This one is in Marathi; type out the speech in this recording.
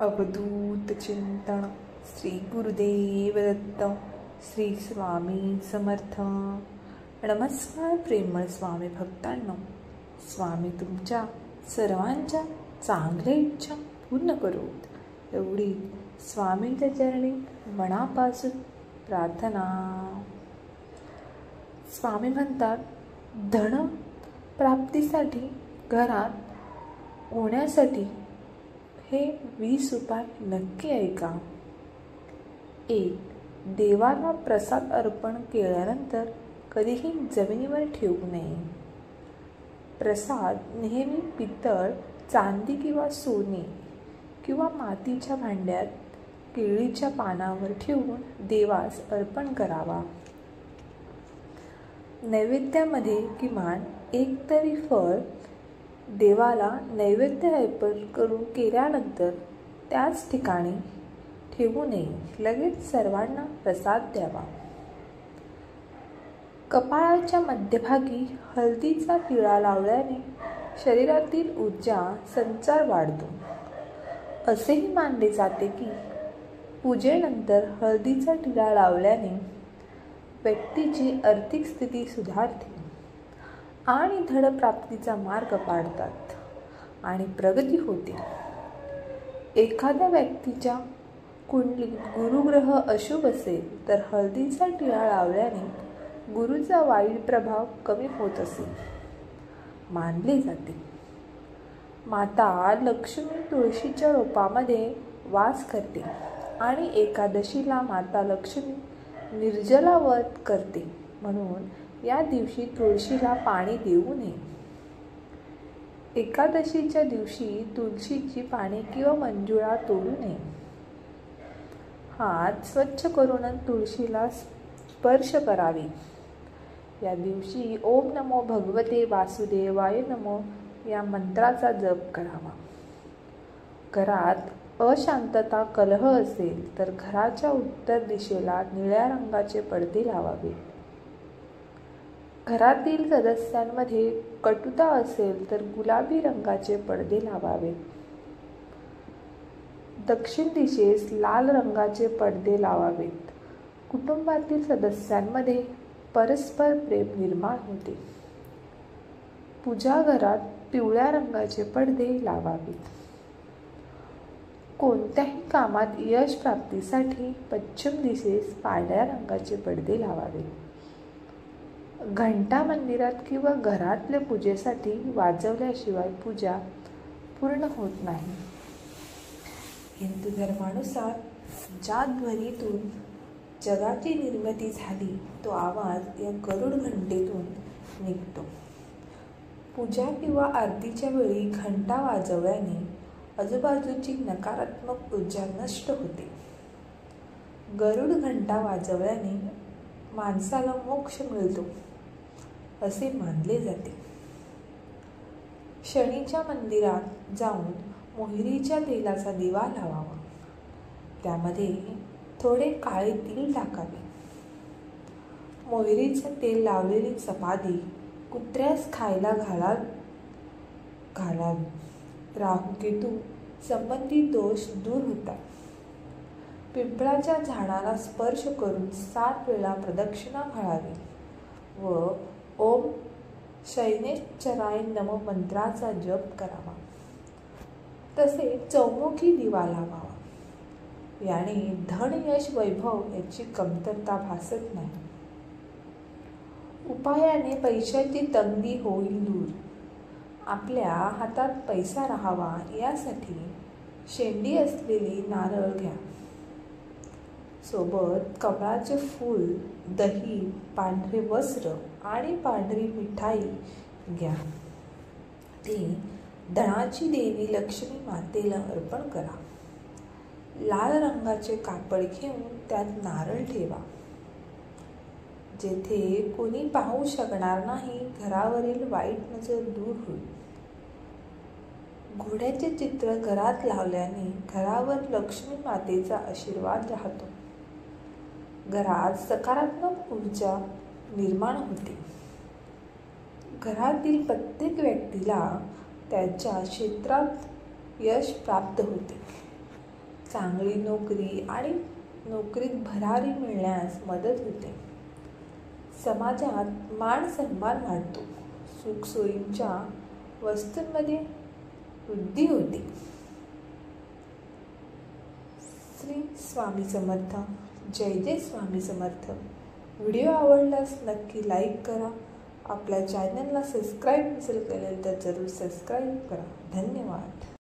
अवधूत चिंतन श्री गुरुदेव दत्त श्री स्वामी समर्थ. नमस्कार प्रेमळ स्वामी भक्तांनो. स्वामी तुमच्या सर्वांच्या चांगल्या इच्छा पूर्ण करोत एवढी स्वामींच्या चरणी मनापासून प्रार्थना. स्वामी म्हणतात, धन प्राप्तीसाठी घरात होण्यासाठी हे 20 उपाय नक्की ऐका. 1. देवाला प्रसाद अर्पण केल्यानंतर कधीही जमिनीवर ठेवू नये. प्रसाद नेहमी पितळ, चांदी किंवा सोने किंवा मातीच्या भांड्यात केळीच्या पानावर ठेवून देवास अर्पण करावा. नैवेद्यामध्ये किमान एक तरी फळ देवाला नैवेद्य अर्पण करून केल्यानंतर त्याच ठिकाणी ठेवू नये. लगेच सर्वांना प्रसाद द्यावा. कपाळाच्या मध्यभागी हळदीचा टिळा लावल्याने शरीरातील ऊर्जा संचार वाढतो. असेही मानले जाते की पूजेनंतर हळदीचा टिळा लावल्याने व्यक्तीची आर्थिक स्थिती सुधारते आणि धनप्राप्तीचा मार्ग पाडतात आणि प्रगती होते. एखाद्या व्यक्तीच्या कुंडलीत गुरुग्रह अशुभ असेल तर हळदीचा टिळा लावल्याने गुरुचा वाईट प्रभाव कमी होत असे मानले जाते. माता लक्ष्मी तुळशीच्या रोपामध्ये वास करते आणि एकादशीला माता लक्ष्मी निर्जला व्रत करते, म्हणून या दिवशी तुळशीला पाणी देऊ नये. एकादशीच्या दिवशी तुळशीची पाने किंवा मंजुळा तोडू नये. हात स्वच्छ करून तुळशीला स्पर्श करावे. या दिवशी ओम नमो भगवते वासुदेवाय नमो या मंत्राचा जप करावा. घरात अशांतता, कलह असेल तर घराच्या उत्तर दिशेला निळ्या रंगाचे पडदे लावावे. घरातील सदस्यांमध्ये कटुता असेल तर गुलाबी रंगाचे पडदे लावावे. दक्षिण दिशेस लाल रंगाचे पडदे लावावेत. कुटुंबातील सदस्यांमध्ये परस्पर प्रेम निर्माण होते. पूजा घरात पिवळ्या रंगाचे पडदे लावावेत. कोणत्याही कामात यश प्राप्तीसाठी पश्चिम दिशेस पांढऱ्या रंगाचे पडदे लावावे. घंटा मंदिरात किंवा घरातल्या पूजेसाठी वाजवल्याशिवाय पूजा पूर्ण होत नाही. हिंदू धर्मानुसार ज्या ध्वनीतून जगाची निर्मिती झाली तो आवाज या गरुड घंटेतून निघतो. पूजा किंवा आरतीच्या वेळी घंटा वाजवल्याने आजूबाजूची नकारात्मक ऊर्जा नष्ट होते. गरुड घंटा वाजवल्याने माणसाला मोक्ष मिळतो असे मानले जाते. शनीच्या मंदिरात जाऊन मोहरीच्या तेलाचा दिवा लावावा. त्यामध्ये थोडे काळे तीळ टाकावे. मोहरीचे तेल लावलेली चपाती कुत्र्यास खायला घालावी. राहू-केतू संबंधित दोष दूर होतात. पिंपळाच्या झाडाला स्पर्श करून 7 वेळा प्रदक्षिणा घालावी व ओम शनैश्चराय नमः मंत्राचा जप करावा. तसेच चौमुखी दिवा लावावा. याने धन, यश, वैभव याची कमतरता भासत नाही. उपायाने पैशाची तंगी होईल दूर. आपल्या हातात पैसा राहावा यासाठी शेंडी असलेली नारळ घ्या. सोबत कमळाचे फूल, दही, पांढरे वस्त्र आणि पांढरी मिठाई घ्या. ती धनाची देवी लक्ष्मी मातेला अर्पण करा. लाल रंगाचे कापड घेऊन त्यात नारळ ठेवा. जेथे कोणी पाहू शकणार नाही घरावरील वाईट नजर दूर होईल. घोड्याचे चित्र घरात लावल्याने घरावर लक्ष्मी मातेचा आशीर्वाद राहतो. घरात सकारात्मक ऊर्जा निर्माण होते. घरातील प्रत्येक व्यक्तीला त्याच्या क्षेत्रात यश प्राप्त होते. चांगली नोकरी आणि नोकरीत भरारी मिळण्यास मदत होते. समाजात मान सन्मान वाढतो. सुखसोयींच्या वस्तूंमध्ये वृद्धी होते. श्री स्वामी समर्थ. जय जय स्वामी समर्थ. व्हिडिओ आवडल्यास नक्की लाईक करा. आपल्या चॅनलला सबस्क्राईब नसेल केलेलं तर जरूर सबस्क्राईब करा. धन्यवाद.